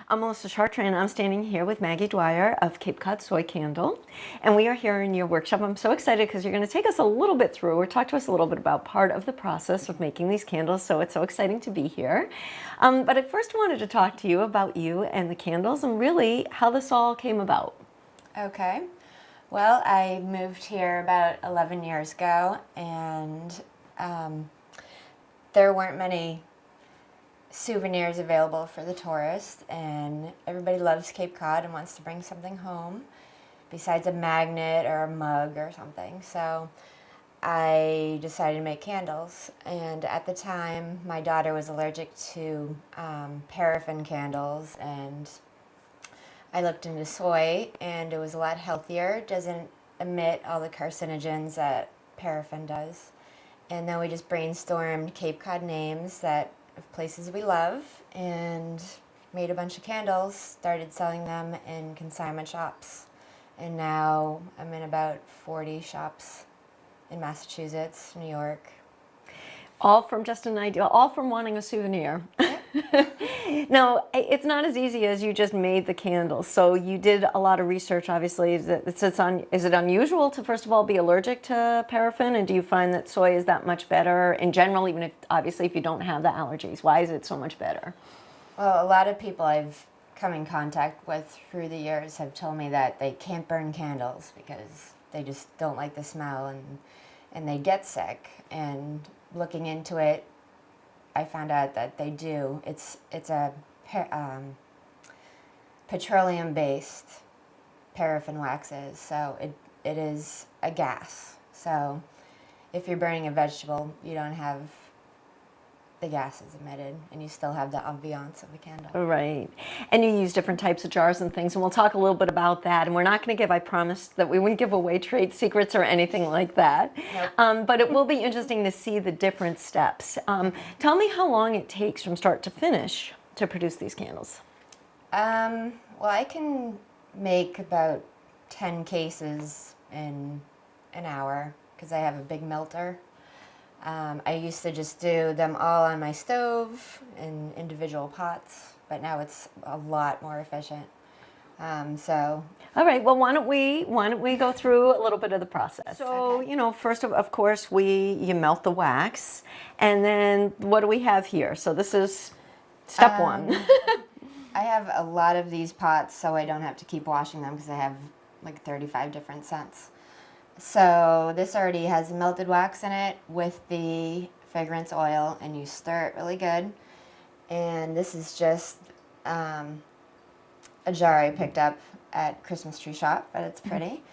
I'm Melissa Chartrand, and I'm standing here with Maggie Dwyer of Cape Cod Soy Candle, and we are here in your workshop. I'm so excited because you're going to take us a little bit through or talk to us a little bit about part of the process of making these candles, so it's so exciting to be here. But I first wanted to talk to you about you and the candles and really how this all came about. Okay. Well, I moved here about 11 years ago, and there weren't many souvenirs available for the tourists, and everybody loves Cape Cod and wants to bring something home besides a magnet or a mug or something. So I decided to make candles, and at the time my daughter was allergic to paraffin candles, and I looked into soy, and it was a lot healthier. It doesn't emit all the carcinogens that paraffin does. And then we just brainstormed Cape Cod names of places we love, and made a bunch of candles, started selling them in consignment shops. And now I'm in about 40 shops in Massachusetts, New York. All from just an idea, all from wanting a souvenir. Now, it's not as easy as you just made the candles. So you did a lot of research, obviously. Is it unusual to, first of all, be allergic to paraffin? And do you find that soy is that much better in general, even if, obviously, if you don't have the allergies? Why is it so much better? Well, a lot of people I've come in contact with through the years have told me that they can't burn candles because they just don't like the smell, and they get sick. And looking into it, I found out that they do. It's a petroleum-based paraffin waxes, so it is a gas. So if you're burning a vegetable, you don't have the gases emitted, and you still have the ambiance of a candle. Right. And you use different types of jars and things, and we'll talk a little bit about that. And we're not going to I promised that we wouldn't give away trade secrets or anything like that. Nope. But it will be interesting to see the different steps. Tell me how long it takes from start to finish to produce these candles. Well, I can make about 10 cases in an hour because I have a big melter. I used to just do them all on my stove in individual pots, but now it's a lot more efficient. All right. Well, why don't we go through a little bit of the process? So, Okay. First of course, you melt the wax, and then what do we have here? So this is step one. I have a lot of these pots, so I don't have to keep washing them because I have like 35 different scents. So this already has melted wax in it with the fragrance oil, and you stir it really good. And this is just a jar I picked up at Christmas tree shop, but it's pretty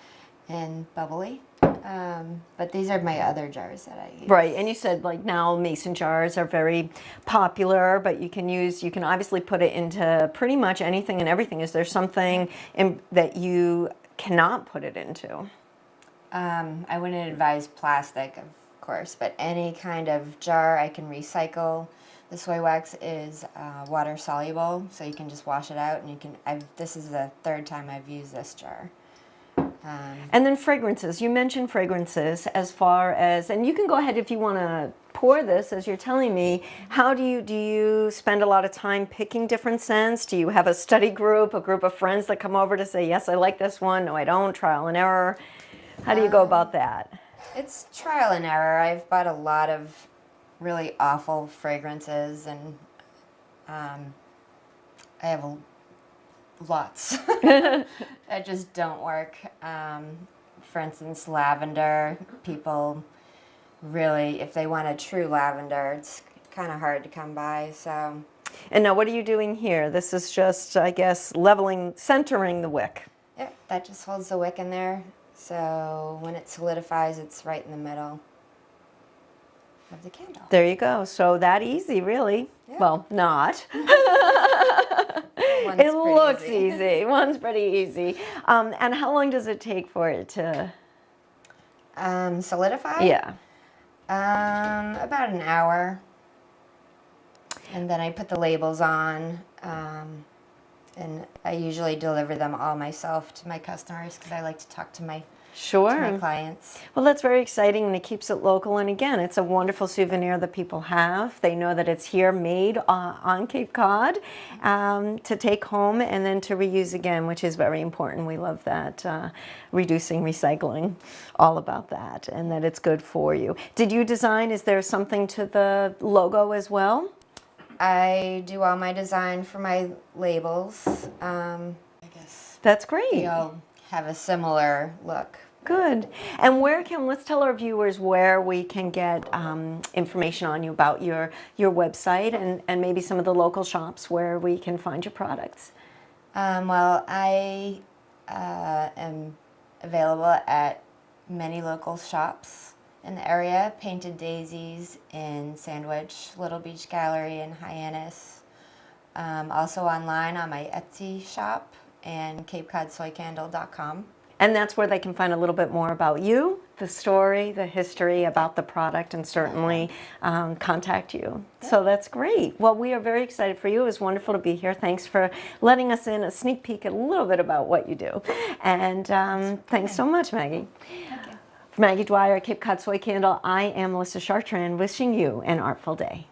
and bubbly. But these are my other jars that I use. Right, and you said like now mason jars are very popular, but you can obviously put it into pretty much anything and everything. Is there something that you cannot put it into? I wouldn't advise plastic, of course, but any kind of jar I can recycle. The soy wax is water soluble, so you can just wash it out, and this is the third time I've used this jar. And then fragrances. You mentioned fragrances as far as, and you can go ahead if you want to pour this as you're telling me. How do you spend a lot of time picking different scents? Do you have a study group, a group of friends that come over to say, yes, I like this one, no, I don't, trial and error? How do you go about that? It's trial and error. I've bought a lot of really awful fragrances, and I have lots that just don't work. For instance, lavender. People really, if they want a true lavender, it's kind of hard to come by. So. And now what are you doing here? This is just, I guess, centering the wick. Yep, that just holds the wick in there. So when it solidifies, it's right in the middle of the candle. There you go. So that easy, really. Yeah. Well, not. It looks easy. One's pretty easy. And how long does it take for it to solidify? Yeah. About an hour. And then I put the labels on. And I usually deliver them all myself to my customers because I like to talk to my Sure. to my clients. Well, that's very exciting, and it keeps it local. And again, it's a wonderful souvenir that people have. They know that it's here, made on Cape Cod, to take home and then to reuse again, which is very important. We love that, reducing, recycling, all about that, and that it's good for you. Did you design? Is there something to the logo as well? I do all my design for my labels. I guess That's great. they all have a similar look. Good. And let's tell our viewers where we can get information on you, about your website, and maybe some of the local shops where we can find your products. Well, I am available at many local shops in the area. Painted Daisies in Sandwich, Little Beach Gallery in Hyannis. Also online on my Etsy shop and CapeCodSoyCandle.com. And that's where they can find a little bit more about you, the story, the history about the product, and certainly contact you. So that's great. Well, we are very excited for you. It was wonderful to be here. Thanks for letting us in a sneak peek at a little bit about what you do. And thanks so much, Maggie. Thank you. For Maggie Dwyer, Cape Cod Soy Candle, I am Melissa Chartrand, wishing you an artful day.